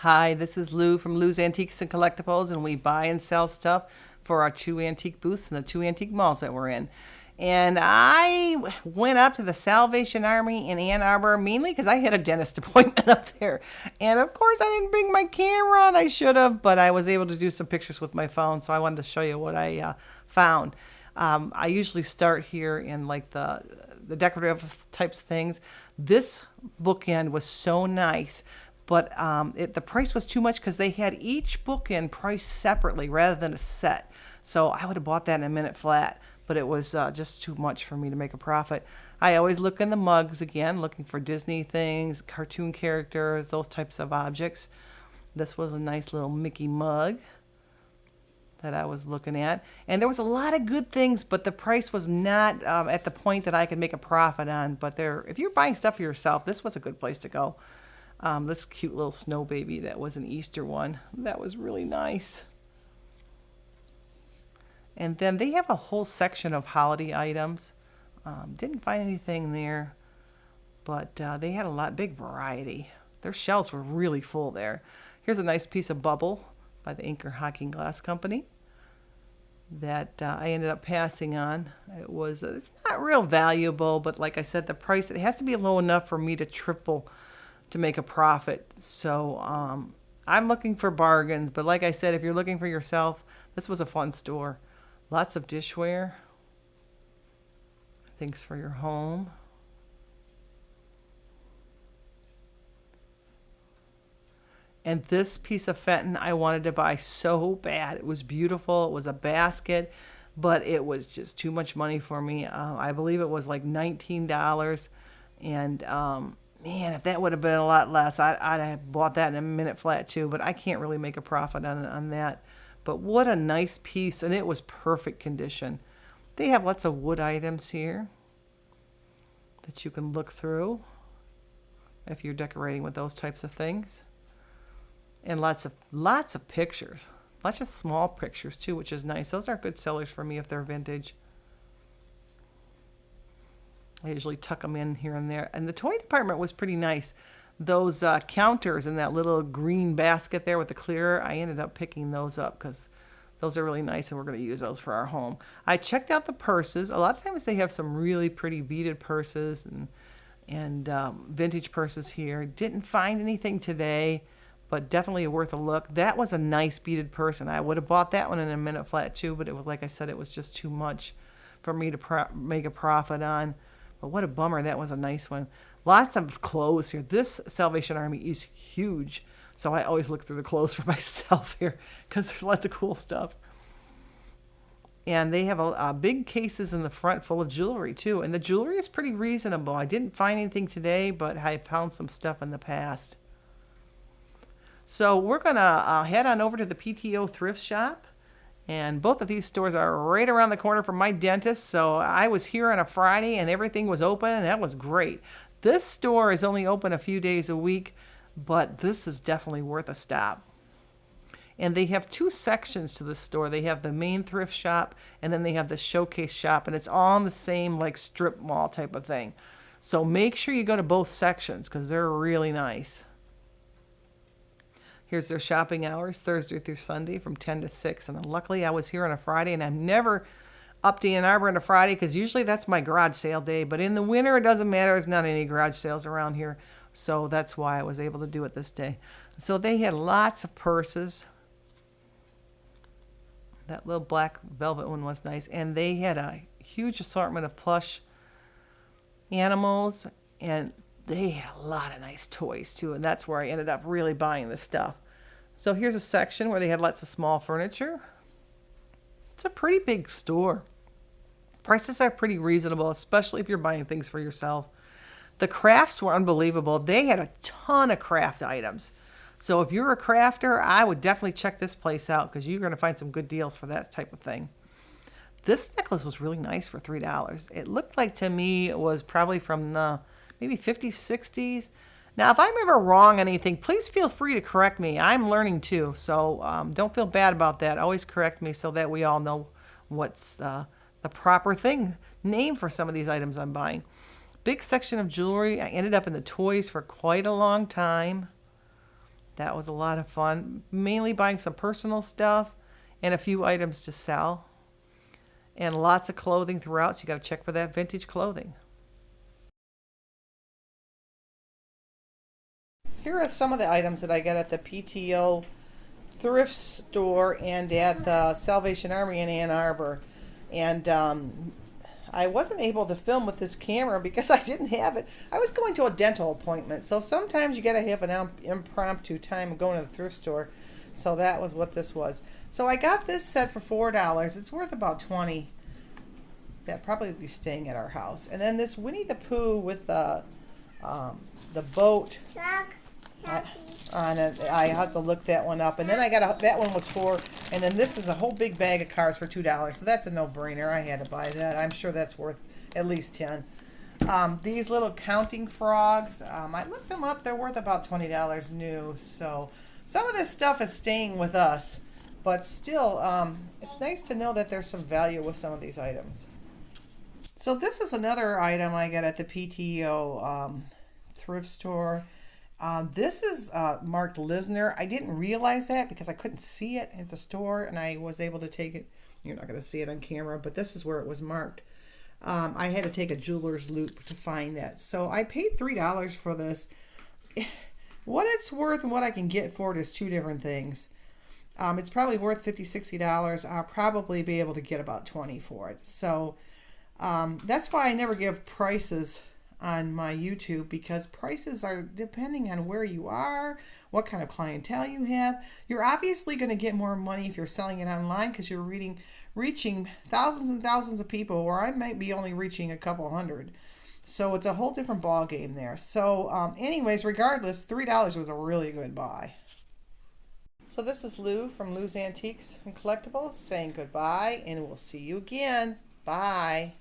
Hi, this is Lou from Lou's Antiques and Collectibles, and we buy and sell stuff for our two antique booths and the two antique malls that we're in. And I went up to the Salvation Army in Ann Arbor mainly because I had a dentist appointment up there. And of course, I didn't bring my camera, and I should have, but I was able to do some pictures with my phone, so I wanted to show you what I found. I usually start here in like the decorative types of things. This bookend was so nice. But the price was too much because they had each bookend priced separately rather than a set. So I would have bought that in a minute flat, but it was just too much for me to make a profit. I always look in the mugs again, looking for Disney things, cartoon characters, those types of objects. This was a nice little Mickey mug that I was looking at. And there was a lot of good things, but the price was not at the point that I could make a profit on. But if you're buying stuff for yourself, this was a good place to go. This cute little snow baby that was an Easter one. That was really nice. And then they have a whole section of holiday items. Didn't find anything there, but they had big variety. Their shelves were really full there. Here's a nice piece of bubble by the Anchor Hockey Glass Company that I ended up passing on. It's not real valuable, but like I said, the price, it has to be low enough for me to make a profit. So I'm looking for bargains, but like I said, if you're looking for yourself, this was a fun store. Lots of dishware, things for your home. And this piece of Fenton I wanted to buy so bad. It was beautiful. It was a basket, but it was just too much money for me. I believe it was like $19, and man, if that would have been a lot less, I'd have bought that in a minute flat too, but I can't really make a profit on that. But what a nice piece, and it was perfect condition. They have lots of wood items here that you can look through if you're decorating with those types of things. And lots of pictures. Lots of small pictures too, which is nice. Those are good sellers for me if they're vintage. I usually tuck them in here and there. And the toy department was pretty nice. Those counters in that little green basket there with the clear, I ended up picking those up because those are really nice and we're going to use those for our home. I checked out the purses. A lot of times they have some really pretty beaded purses and vintage purses here. Didn't find anything today, but definitely worth a look. That was a nice beaded purse, and I would have bought that one in a minute flat too, but it was, like I said, it was just too much for me to make a profit on. But what a bummer. That was a nice one. Lots of clothes here. This Salvation Army is huge, so I always look through the clothes for myself here because there's lots of cool stuff. And they have big cases in the front full of jewelry too, and the jewelry is pretty reasonable. I didn't find anything today, but I found some stuff in the past. So we're going to head on over to the PTO thrift shop. And both of these stores are right around the corner from my dentist. So I was here on a Friday and everything was open, and that was great. This store is only open a few days a week, but this is definitely worth a stop. And they have two sections to the store. They have the main thrift shop, and then they have the showcase shop, and it's all in the same like strip mall type of thing. So make sure you go to both sections because they're really nice. Here's their shopping hours, Thursday through Sunday from 10 to 6. And luckily I was here on a Friday, and I'm never up to Ann Arbor on a Friday because usually that's my garage sale day. But in the winter, it doesn't matter. There's not any garage sales around here. So that's why I was able to do it this day. So they had lots of purses. That little black velvet one was nice. And they had a huge assortment of plush animals, and they had a lot of nice toys too. And that's where I ended up really buying this stuff. So here's a section where they had lots of small furniture. It's a pretty big store. Prices are pretty reasonable, especially if you're buying things for yourself. The crafts were unbelievable. They had a ton of craft items. So if you're a crafter, I would definitely check this place out because you're going to find some good deals for that type of thing. This necklace was really nice for $3. It looked like to me it was probably from the maybe 50s, 60s. Now, if I'm ever wrong on anything, please feel free to correct me. I'm learning too, so don't feel bad about that. Always correct me so that we all know what's the proper name for some of these items I'm buying. Big section of jewelry. I ended up in the toys for quite a long time. That was a lot of fun. Mainly buying some personal stuff and a few items to sell. And lots of clothing throughout, so you got to check for that vintage clothing. Here are some of the items that I got at the PTO thrift store and at the Salvation Army in Ann Arbor. And I wasn't able to film with this camera because I didn't have it. I was going to a dental appointment, so sometimes you got to have an impromptu time going to the thrift store. So that was what this was. So I got this set for $4. It's worth about $20. That probably would be staying at our house. And then this Winnie the Pooh with the boat on it. I have to look that one up. And then I got that one was $4. And then this is a whole big bag of cars for $2. So that's a no-brainer. I had to buy that. I'm sure that's worth at least $10. These little counting frogs, I looked them up. They're worth about $20 new. So some of this stuff is staying with us, but still, it's nice to know that there's some value with some of these items. So this is another item I got at the PTO thrift store. This is marked Lisner. I didn't realize that because I couldn't see it at the store, and I was able to take it. You're not going to see it on camera, but this is where it was marked. I had to take a jeweler's loupe to find that. So I paid $3 for this. What it's worth and what I can get for it is two different things. It's probably worth $50, $60. I'll probably be able to get about $20 for it. So that's why I never give prices on my YouTube, because prices are depending on where you are, what kind of clientele you have. You're obviously going to get more money if you're selling it online because you're reaching thousands and thousands of people, where I might be only reaching a couple hundred. So it's a whole different ball game there. So anyways, regardless, $3 was a really good buy. So this is Lou from Lou's Antiques and Collectibles saying goodbye, and we'll see you again. Bye.